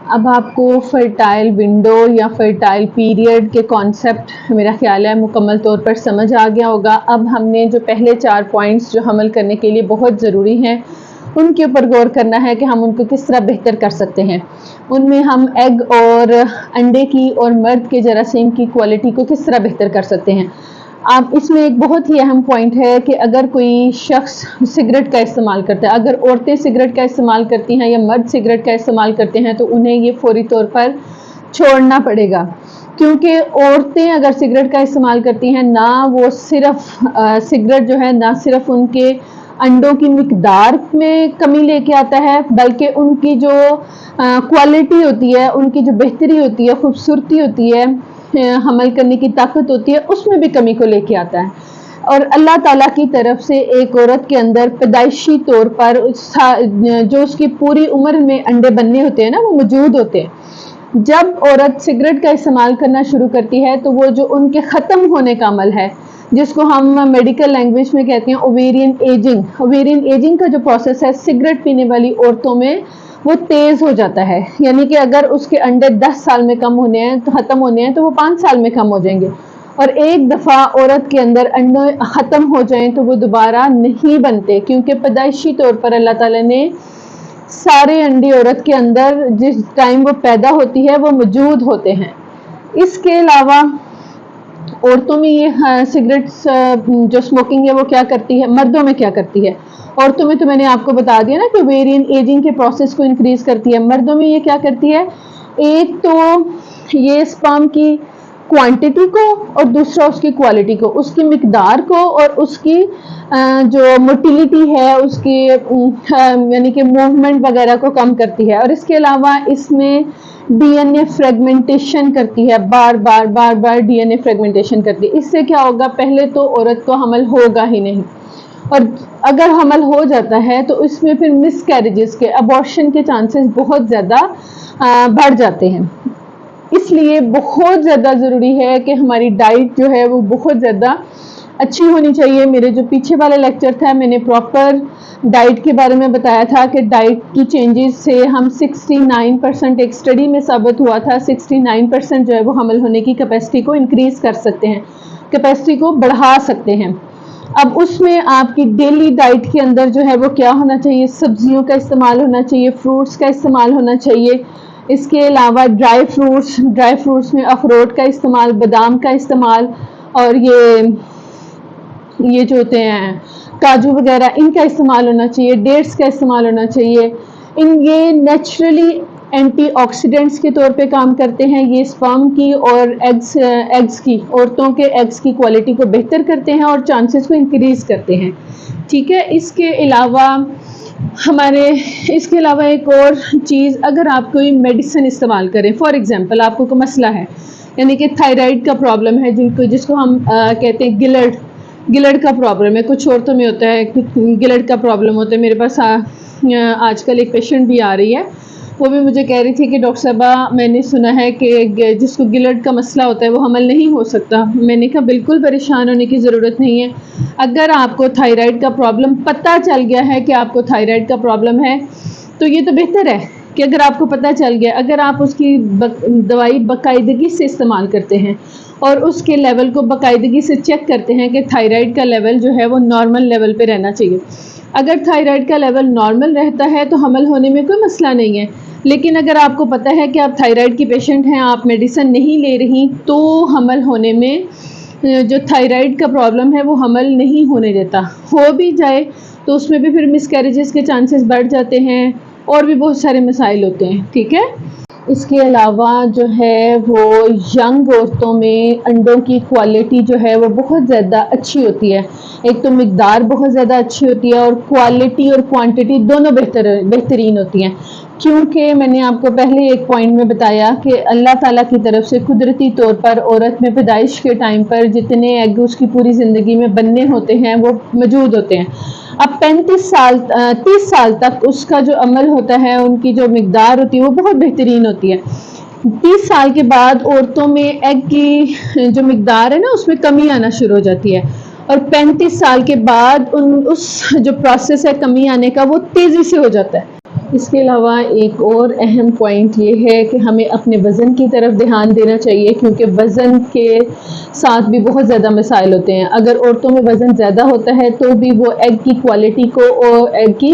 अब आपको fertile window या फर्टाइल पीरियड के कॉन्सेप्ट मेरा ख्याल है मुकम्मल तौर पर समझ आ गया होगा। अब हमने जो पहले 4 पॉइंट्स जो हमल करने के लिए बहुत ज़रूरी हैं उनके ऊपर गौर करना है कि हम उनको किस तरह बेहतर कर सकते हैं। उनमें हम एग और अंडे की और मर्द के जरासीम की क्वालिटी को किस तरह बेहतर कर सकते हैं। आप इसमें एक बहुत ही अहम पॉइंट है कि अगर कोई शख्स सिगरेट का इस्तेमाल करता है, अगर औरतें सिगरेट का इस्तेमाल करती हैं या मर्द सिगरेट का इस्तेमाल करते हैं तो उन्हें ये फौरी तौर पर छोड़ना पड़ेगा, क्योंकि औरतें अगर सिगरेट का इस्तेमाल करती हैं ना वो सिर्फ सिगरेट जो है ना सिर्फ उनके अंडों की मिकदार में कमी लेके आता है, बल्कि उनकी जो क्वालिटी होती है, उनकी जो बेहतरी होती है, खूबसूरती होती है, हमल करने की ताकत होती है, उसमें भी कमी को लेके आता है। और अल्लाह ताला की तरफ से एक औरत के अंदर पैदाइशी तौर पर जो उसकी पूरी उम्र में अंडे बनने होते हैं ना, वो मौजूद होते हैं। जब औरत सिगरेट का इस्तेमाल करना शुरू करती है तो वो जो उनके ख़त्म होने का अमल है, जिसको हम मेडिकल लैंग्वेज में कहते हैं ओवेरियन एजिंग, ओवेरियन एजिंग का जो प्रोसेस है सिगरेट पीने वाली औरतों में वो तेज़ हो जाता है। यानी कि अगर उसके अंडे 10 साल में कम होने हैं तो ख़त्म होने हैं तो वो 5 साल में कम हो जाएंगे। और एक दफ़ा औरत के अंदर अंडे ख़त्म हो जाएं तो वो दोबारा नहीं बनते, क्योंकि पैदाइशी तौर पर अल्लाह ताला ने सारे अंडे औरत के अंदर जिस टाइम वो पैदा होती है वो मौजूद होते हैं। इसके अलावा औरतों में ये सिगरेट जो स्मोकिंग है वो क्या करती है, मर्दों में क्या करती है। औरतों में तो मैंने आपको बता दिया ना कि ओवेरियन एजिंग के प्रोसेस को इंक्रीज करती है। मर्दों में ये क्या करती है, एक तो ये स्पर्म की क्वांटिटी को और दूसरा उसकी क्वालिटी को, उसकी मिकदार को और उसकी जो मोटिलिटी है उसकी यानी कि मूवमेंट वगैरह को कम करती है। और इसके अलावा इसमें डीएनए फ्रेगमेंटेशन करती है, बार बार डीएनए फ्रेगमेंटेशन करती है। इससे क्या होगा, पहले तो औरत को हमल होगा ही नहीं, और अगर हमल हो जाता है तो इसमें फिर मिसकैरेजेस के, अबॉर्शन के चांसेस बहुत ज़्यादा बढ़ जाते हैं। इसलिए बहुत ज़्यादा ज़रूरी है कि हमारी डाइट जो है वो बहुत ज़्यादा अच्छी होनी चाहिए। मेरे जो पीछे वाला लेक्चर था मैंने प्रॉपर डाइट के बारे में बताया था कि डाइट की चेंजेस से हम 69%, एक स्टडी में साबित हुआ था 69% जो है वो हमल होने की कैपेसिटी को इंक्रीज़ कर सकते हैं, कैपेसिटी को बढ़ा सकते हैं। अब उसमें आपकी डेली डाइट के अंदर जो है वो क्या होना चाहिए, सब्जियों का इस्तेमाल होना चाहिए, फ्रूट्स का इस्तेमाल होना चाहिए। इसके अलावा ड्राई फ्रूट्स में अखरोट का इस्तेमाल, बादाम का इस्तेमाल, और ये जो होते हैं काजू वगैरह, इनका इस्तेमाल होना चाहिए, डेट्स का इस्तेमाल होना चाहिए। ये नेचुरली एंटीऑक्सीडेंट्स के तौर पे काम करते हैं। ये स्पर्म की और एग्स की, औरतों के एग्स की क्वालिटी को बेहतर करते हैं और चांसेस को इंक्रीज़ करते हैं। ठीक है। इसके अलावा एक और चीज़, अगर आप कोई मेडिसिन इस्तेमाल करें, फॉर एग्जांपल आपको कोई मसला है, यानी कि थायराइड का प्रॉब्लम है, जिसको हम कहते हैं गिलर्ड का प्रॉब्लम है। कुछ औरतों में होता है, गिलर्ड का प्रॉब्लम होता है। मेरे पास आजकल एक पेशेंट भी आ रही है, वो भी मुझे कह रही थी कि डॉक्टर साहबा मैंने सुना है कि जिसको गिलर्ड का मसला होता है वो हमल नहीं हो सकता। मैंने कहा बिल्कुल परेशान होने की ज़रूरत नहीं है। अगर आपको थायराइड का प्रॉब्लम पता चल गया है कि आपको थायराइड का प्रॉब्लम है तो ये तो बेहतर है कि अगर आपको पता चल गया, अगर आप उसकी दवाई बाकायदगी से इस्तेमाल करते हैं और उसके लेवल को बाकायदगी से चेक करते हैं कि थायराइड का लेवल जो है वो नॉर्मल लेवल पे रहना चाहिए। अगर थायराइड का लेवल नॉर्मल रहता है तो हमल होने में कोई मसला नहीं है। लेकिन अगर आपको पता है कि आप थायराइड की पेशेंट हैं, आप मेडिसिन नहीं ले रही, तो हमल होने में जो थायराइड का प्रॉब्लम है वो हमल नहीं होने देता। हो भी जाए तो उसमें भी फिर मिसकैरेजेस के चांसेस बढ़ जाते हैं और भी बहुत सारे मसाइल होते हैं। ठीक है। इसके अलावा जो है वो यंग औरतों में अंडों की क्वालिटी जो है वो बहुत ज़्यादा अच्छी होती है। एक तो मिकदार बहुत ज़्यादा अच्छी होती है और क्वालिटी और क्वांटिटी दोनों बेहतरीन होती हैं, क्योंकि मैंने आपको पहले एक पॉइंट में बताया कि अल्लाह ताला की तरफ से कुदरती तौर पर औरत में पैदाइश के टाइम पर जितने एग उसकी पूरी ज़िंदगी में बनने होते हैं वो मौजूद होते हैं। अब 30 साल तक उसका जो अमल होता है, उनकी जो मिकदार होती है वो बहुत बेहतरीन होती है। 30 साल के बाद औरतों में एग की जो मिकदार है ना उसमें कमी आना शुरू हो जाती है, और 35 साल के बाद उस जो प्रोसेस है कमी आने का वो तेज़ी से हो जाता है। इसके अलावा एक और अहम पॉइंट ये है कि हमें अपने वज़न की तरफ ध्यान देना चाहिए, क्योंकि वज़न के साथ भी बहुत ज़्यादा मसाइल होते हैं। अगर औरतों में वज़न ज़्यादा होता है तो भी वो एग की क्वालिटी को और एग की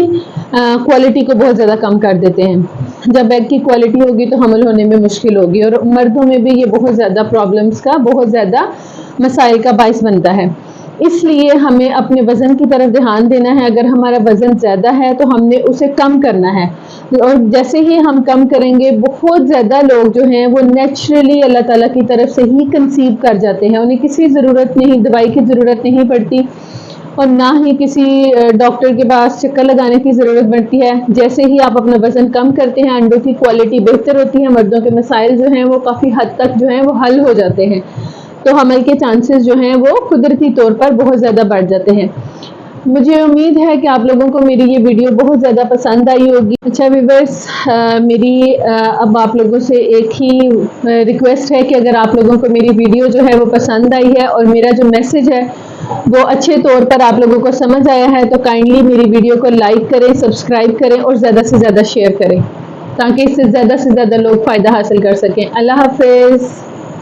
क्वालिटी को बहुत ज़्यादा कम कर देते हैं। जब एग की क्वालिटी होगी तो हमल होने में मुश्किल होगी, और मर्दों में भी ये बहुत ज़्यादा प्रॉब्लम्स का, बहुत ज़्यादा मसाइल का बाइस बनता है। इसलिए हमें अपने वज़न की तरफ ध्यान देना है। अगर हमारा वज़न ज़्यादा है तो हमने उसे कम करना है, और जैसे ही हम कम करेंगे, बहुत ज़्यादा लोग जो हैं वो नेचुरली अल्लाह ताला की तरफ से ही कंसीव कर जाते हैं। उन्हें किसी ज़रूरत नहीं, दवाई की ज़रूरत नहीं पड़ती, और ना ही किसी डॉक्टर के पास चक्कर लगाने की ज़रूरत पड़ती है। जैसे ही आप अपना वज़न कम करते हैं, अंडों की क्वालिटी बेहतर होती है, मर्दों के मसाइल जो हैं वो काफ़ी हद तक जो हैं वो हल हो जाते हैं, तो हमल के चांसेस जो हैं वो कुदरती तौर पर बहुत ज़्यादा बढ़ जाते हैं। मुझे उम्मीद है कि आप लोगों को मेरी ये वीडियो बहुत ज़्यादा पसंद आई होगी। अच्छा व्यूअर्स, मेरी अब आप लोगों से एक ही रिक्वेस्ट है कि अगर आप लोगों को मेरी वीडियो जो है वो पसंद आई है और मेरा जो मैसेज है वो अच्छे तौर पर आप लोगों को समझ आया है, तो काइंडली मेरी वीडियो को लाइक करें, सब्सक्राइब करें और ज़्यादा से ज़्यादा शेयर करें, ताकि इससे ज़्यादा से ज़्यादा लोग फ़ायदा हासिल कर सकें। अल्लाह हाफ़िज़।